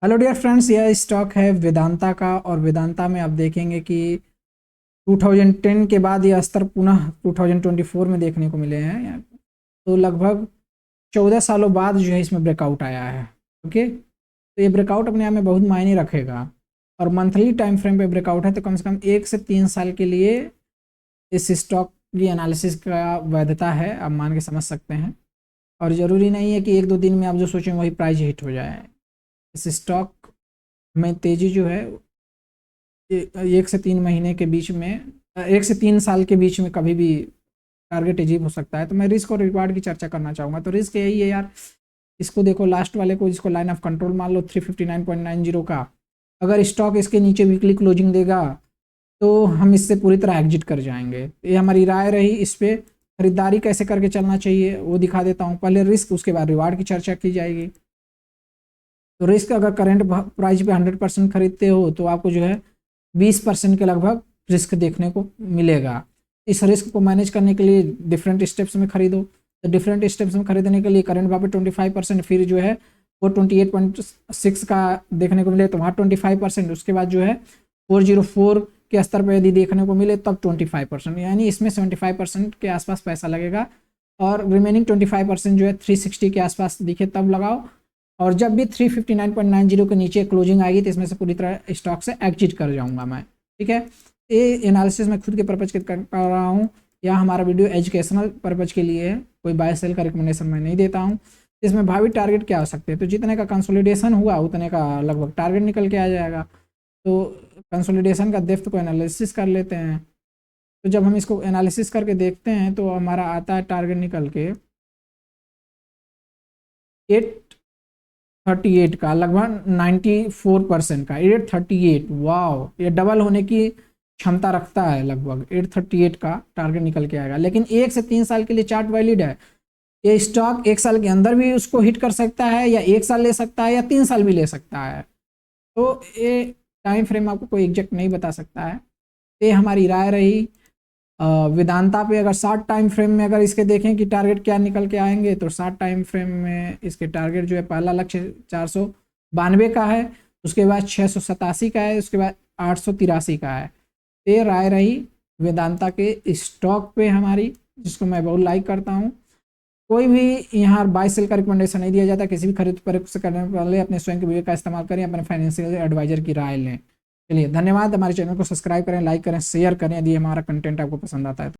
Hello dear friends, यह stock है वेदांता का। और वेदांता में आप देखेंगे कि 2010 के बाद यह स्तर पुनः 2024 में देखने को मिले हैं। तो लगभग 14 सालों बाद जो है इसमें ब्रेकआउट आया है। ओके, तो ये ब्रेकआउट अपने आप में बहुत मायने रखेगा। और मंथली टाइम फ्रेम पे ब्रेकआउट है तो कम से कम 1 से 3 साल के लिए इस स्टॉक की एनालिसिस का वैधता है, आप मान के समझ सकते हैं। और ज़रूरी नहीं है कि 1-2 दिन में आप जो सोचें वही प्राइस हिट हो जाए। इस स्टॉक में तेज़ी जो है 1 से 3 महीने के बीच में, 1 से 3 साल के बीच में कभी भी टारगेट अचीव हो सकता है। तो मैं रिस्क और रिवार्ड की चर्चा करना चाहूँगा। तो रिस्क यही है यार, इसको देखो, लास्ट वाले को, जिसको लाइन ऑफ कंट्रोल मान लो 359.90 का, अगर स्टॉक इसके नीचे वीकली क्लोजिंग देगा तो हम इससे पूरी तरह एग्जिट कर जाएंगे। ये हमारी राय रही। इस पर खरीदारी कैसे करके चलना चाहिए वो दिखा देता हूँ। पहले रिस्क, उसके बाद रिवार्ड की चर्चा की जाएगी। तो रिस्क, अगर करंट प्राइस पे 100% खरीदते हो तो आपको जो है 20% के लगभग रिस्क देखने को मिलेगा। इस रिस्क को मैनेज करने के लिए डिफरेंट स्टेप्स में खरीदो। तो डिफरेंट स्टेप्स में खरीदने के लिए करंट वहाँ पे 25%, फिर जो है वो 28.6 का देखने को मिले तो वहाँ 25%, उसके बाद जो है 404 के स्तर पर यदि देखने को मिले तब 25%, यानी इसमें 75% के आसपास पैसा लगेगा। और रिमेनिंग 25% जो है 360 के आसपास दिखे तब लगाओ। और जब भी 359.90 के नीचे क्लोजिंग आएगी तो इसमें से पूरी तरह स्टॉक से एग्जिट कर जाऊंगा मैं। ठीक है, ये एनालिसिस मैं खुद के पर्पज के कर रहा हूँ, या हमारा वीडियो एजुकेशनल पर्पज के लिए है। कोई बाय सेल का रिकमेंडेशन मैं नहीं देता हूँ। इसमें भावी टारगेट क्या हो सकते हैं, तो जितने का कंसोलिडेशन हुआ उतने का लगभग टारगेट निकल के आ जाएगा। तो कंसोलिडेशन का डेप्थ को एनालिसिस कर लेते हैं। तो जब हम इसको एनालिसिस करके देखते हैं तो हमारा आता है टारगेट निकल के 838 का, लगभग 94% का 838। वाह, ये डबल होने की क्षमता रखता है। लगभग 838 का टारगेट निकल के आएगा। लेकिन 1 से 3 साल के लिए चार्ट वैलिड है। ये स्टॉक 1 साल के अंदर भी उसको हिट कर सकता है, या 1 साल ले सकता है, या 3 साल भी ले सकता है। तो ये टाइम फ्रेम आपको कोई एग्जैक्ट नहीं बता सकता है। ये हमारी राय रही। वेदांता पे अगर 60 टाइम फ्रेम में अगर इसके देखें कि टारगेट क्या निकल के आएंगे, तो 60 टाइम फ्रेम में इसके टारगेट जो है, पहला लक्ष्य 492 का है, उसके बाद 687 का है, उसके बाद 883 का है। ये राय रही वेदांता के स्टॉक पे हमारी, जिसको मैं बहुत लाइक करता हूँ। कोई भी यहाँ बाय सेल का रिकमेंडेशन नहीं दिया जाता। किसी भी खरीद फरोख्त करने से पहले अपने स्वयं के विवेक का इस्तेमाल करें, अपने फाइनेंशियल एडवाइजर की राय लें। चलिए, धन्यवाद। हमारे चैनल को सब्सक्राइब करें, लाइक करें, शेयर करें यदि हमारा कंटेंट आपको पसंद आता है तो।